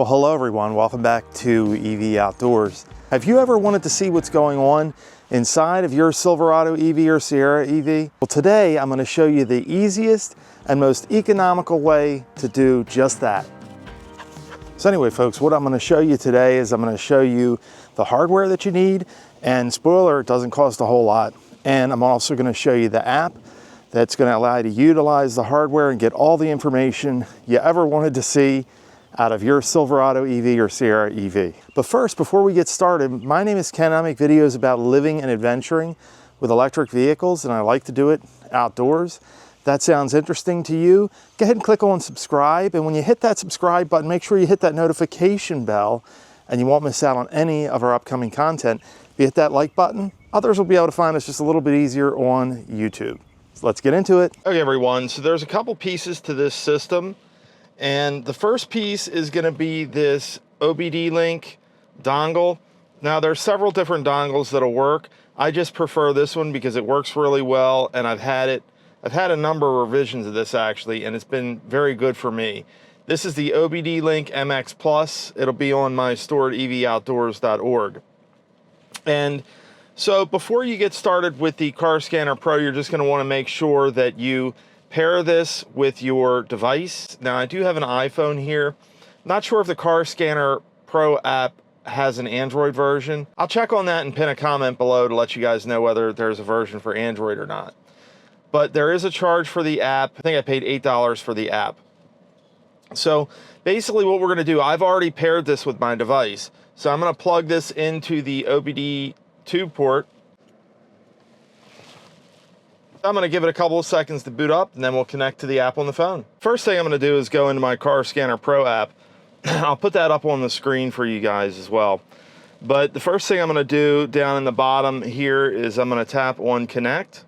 Well, hello everyone, welcome back to EV Outdoors. Have you ever wanted to see what's going on inside of your Silverado EV or Sierra EV? Well, today I'm going to show you the easiest and most economical way to do just that. So anyway, folks, what I'm going to show you today is I'm going to show you the hardware that you need, and spoiler, it doesn't cost a whole lot. And I'm also going to show you the app that's going to allow you to utilize the hardware and get all the information you ever wanted to see out of your Silverado EV or Sierra EV. But first, before we get started, my name is Ken. I make videos about living and adventuring with electric vehicles, and I like to do it outdoors. If that sounds interesting to you, go ahead and click on subscribe. And when you hit that subscribe button, make sure you hit that notification bell and you won't miss out on any of our upcoming content. If you hit that like button, others will be able to find us just a little bit easier on YouTube. So let's get into it. Okay, everyone, so there's a couple pieces to this system. And the first piece is going to be this OBD-Link dongle. Now there's several different dongles that'll work. I just prefer this one because it works really well, and I've had a number of revisions of this actually, and it's been very good for me. This is the OBD-Link MX Plus. It'll be on my store at evoutdoors.org. And so before you get started with the Car Scanner Pro, you're just going to want to make sure that you pair this with your device. Now I do have an iPhone here. Not sure if the Car Scanner Pro app has an Android version. I'll check on that and pin a comment below to let you guys know whether there's a version for Android or not. But there is a charge for the app. I think I paid $8 for the app. So basically what we're going to do, I've already paired this with my device. So I'm going to plug this into the OBD2 port. I'm going to give it a couple of seconds to boot up, and then we'll connect to the app on the phone. First thing I'm going to do is go into my Car Scanner Pro app. I'll put that up on the screen for you guys as well. But the first thing I'm going to do down in the bottom here is I'm going to tap on Connect.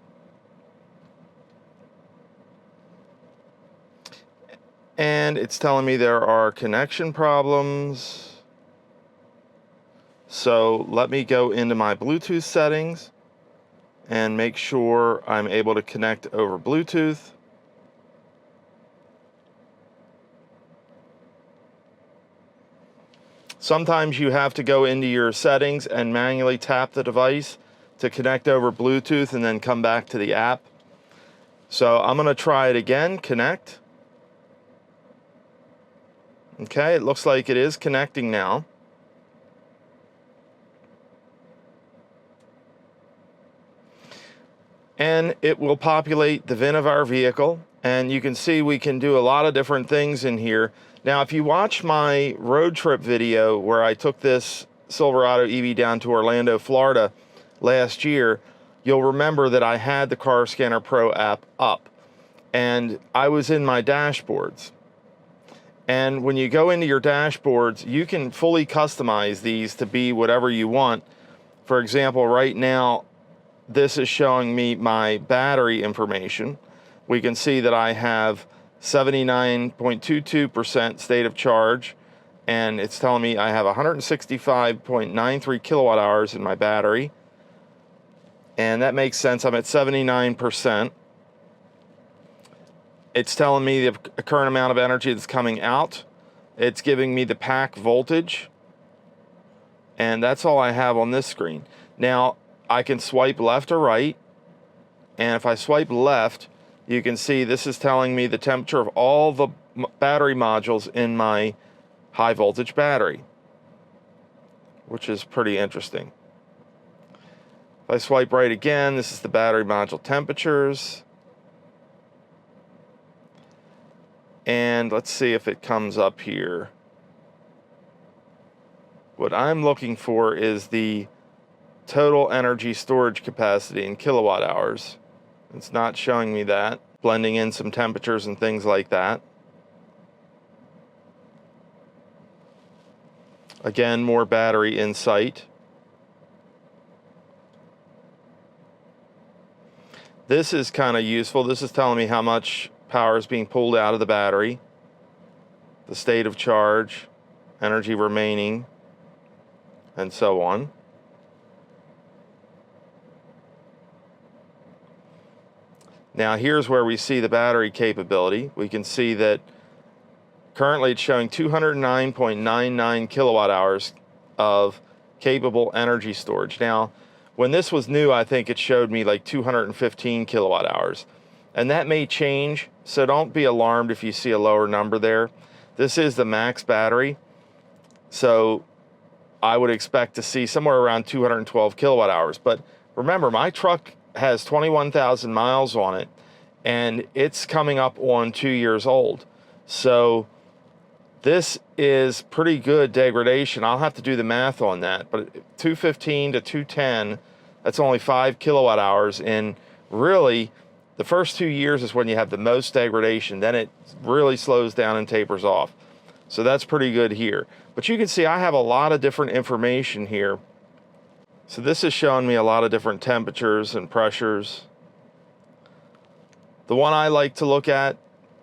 And it's telling me there are connection problems. So let me go into my Bluetooth settings and make sure I'm able to connect over Bluetooth. Sometimes you have to go into your settings and manually tap the device to connect over Bluetooth and then come back to the app. So I'm going to try it again, connect. Okay, it looks like it is connecting now. And it will populate the VIN of our vehicle, and you can see we can do a lot of different things in here. Now if you watch my road trip video where I took this Silverado EV down to Orlando, Florida last year, you'll remember that I had the Car Scanner Pro app up and I was in my dashboards. And when you go into your dashboards, you can fully customize these to be whatever you want. For example, right now this is showing me my battery information. We can see that I have 79.22% state of charge, and it's telling me I have 165.93 kilowatt hours in my battery. And that makes sense. I'm at 79%. It's telling me the current amount of energy that's coming out. It's giving me the pack voltage. And that's all I have on this screen. Now, I can swipe left or right, and if I swipe left, you can see this is telling me the temperature of all the battery modules in my high voltage battery, which is pretty interesting. If I swipe right again, this is the battery module temperatures. And let's see if it comes up here. What I'm looking for is the total energy storage capacity in kilowatt hours. It's not showing me that. Blending in some temperatures and things like that. Again, more battery in sight. This is kind of useful. This is telling me how much power is being pulled out of the battery, the state of charge, energy remaining, and so on. Now here's where we see the battery capability. We can see that Currently it's showing 209.99 kilowatt hours of capable energy storage. Now, when this was new, I think it showed me like 215 kilowatt hours. And that may change, so don't be alarmed if you see a lower number there. This is the max battery, so I would expect to see somewhere around 212 kilowatt hours. But remember, my truck has 21,000 miles on it, and it's coming up on 2 years old. So this is pretty good degradation. I'll have to do the math on that, but 215 to 210, that's only 5 kilowatt hours. And really, the first 2 years is when you have the most degradation. Then it really slows down and tapers off. So that's pretty good here. But you can see I have a lot of different information here. So this is showing me a lot of different temperatures and pressures. The one I like to look at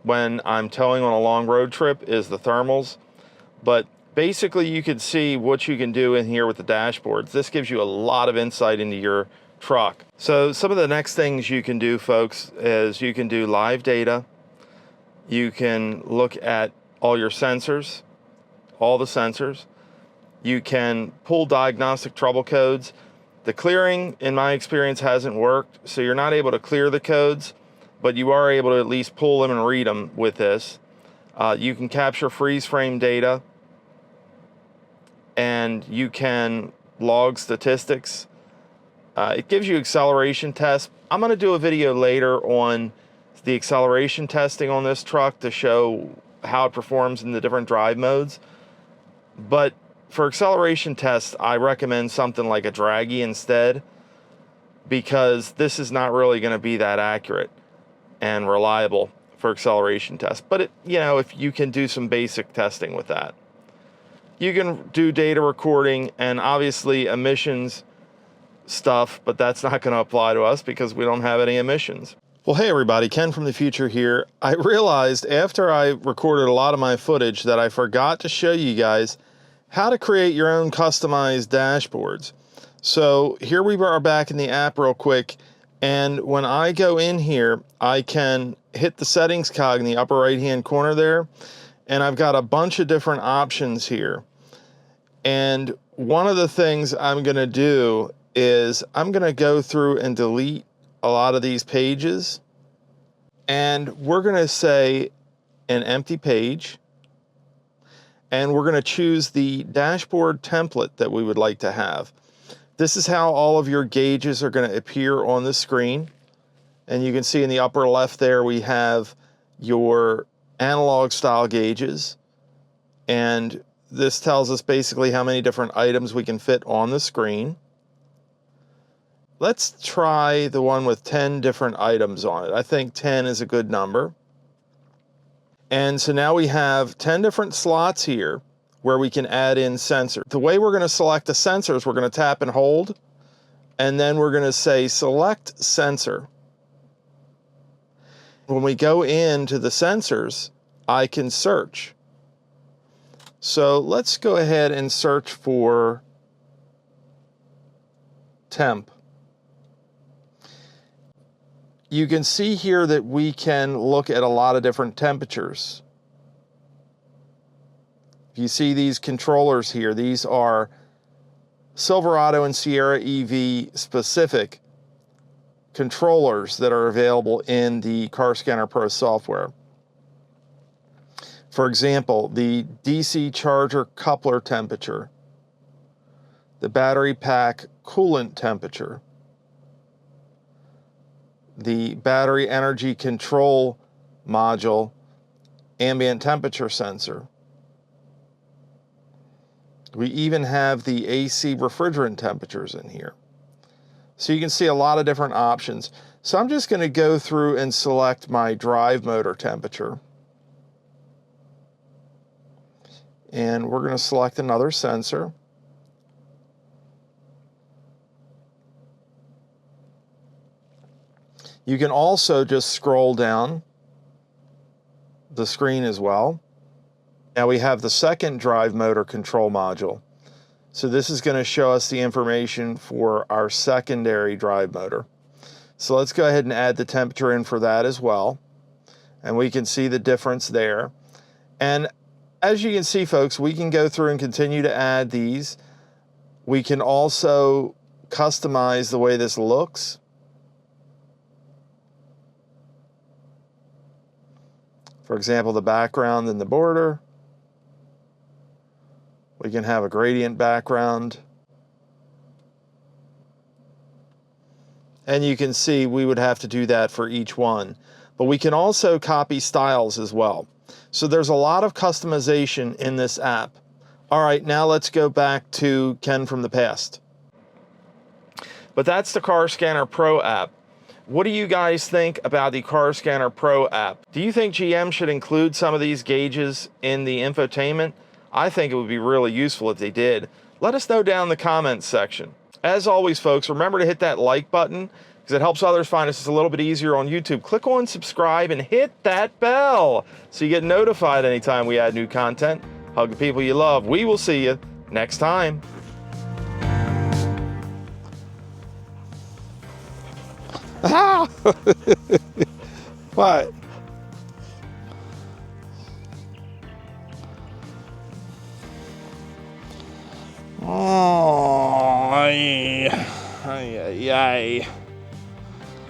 when I'm towing on a long road trip is the thermals. But basically you can see what you can do in here with the dashboards. This gives you a lot of insight into your truck. So some of the next things you can do, folks, is you can do live data. You can look at all your sensors, all the sensors. You can pull diagnostic trouble codes. The clearing, in my experience, hasn't worked, so you're not able to clear the codes, but you are able to at least pull them and read them with this. You can capture freeze frame data, and you can log statistics. It gives you acceleration tests. I'm going to do a video later on the acceleration testing on this truck to show how it performs in the different drive modes. But for acceleration tests, I recommend something like a Draggy instead, because this is not really going to be that accurate and reliable for acceleration tests. But if you can do some basic testing with that. You can do data recording and obviously emissions stuff, but that's not going to apply to us because we don't have any emissions. Well, hey everybody, Ken from the future here. I realized after I recorded a lot of my footage that I forgot to show you guys how to create your own customized dashboards. So here we are back in the app real quick, and when I go in here, I can hit the settings cog in the upper right hand corner there, and I've got a bunch of different options here. And one of the things I'm going to do is I'm going to go through and delete a lot of these pages, and we're going to say an empty page, and we're going to choose the dashboard template that we would like to have. This is how all of your gauges are going to appear on the screen, and you can see in the upper left there we have your analog style gauges, and this tells us basically how many different items we can fit on the screen. Let's try the one with 10 different items on it. I think 10 is a good number. And so now we have 10 different slots here where we can add in sensors. The way we're going to select the sensors, we're going to tap and hold, and then we're going to say select sensor. When we go into the sensors, I can search. So let's go ahead and search for temp. You can see here that we can look at a lot of different temperatures. If you see these controllers here, these are Silverado and Sierra EV specific controllers that are available in the Car Scanner Pro software. For example, the DC charger coupler temperature, the battery pack coolant temperature, the battery energy control module ambient temperature sensor. We even have the AC refrigerant temperatures in here. So you can see a lot of different options. So I'm just going to go through and select my drive motor temperature. And we're going to select another sensor. You can also just scroll down the screen as well. Now we have the second drive motor control module. So this is going to show us the information for our secondary drive motor. So let's go ahead and add the temperature in for that as well. And we can see the difference there. And as you can see, folks, we can go through and continue to add these. We can also customize the way this looks. For example, the background and the border. We can have a gradient background. And you can see we would have to do that for each one. But we can also copy styles as well. So there's a lot of customization in this app. All right, now let's go back to Ken from the past. But that's the Car Scanner Pro app. What do you guys think about the Car Scanner Pro app? Do you think GM should include some of these gauges in the infotainment? I think it would be really useful if they did. Let us know down in the comments section. As always, folks, remember to hit that like button because it helps others find us just a little bit easier on YouTube. Click on subscribe and hit that bell so you get notified anytime we add new content. Hug the people you love. We will see you next time. What? Oh, ay, ay, ay, ay,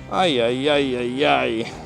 ay, ay, ay, ay.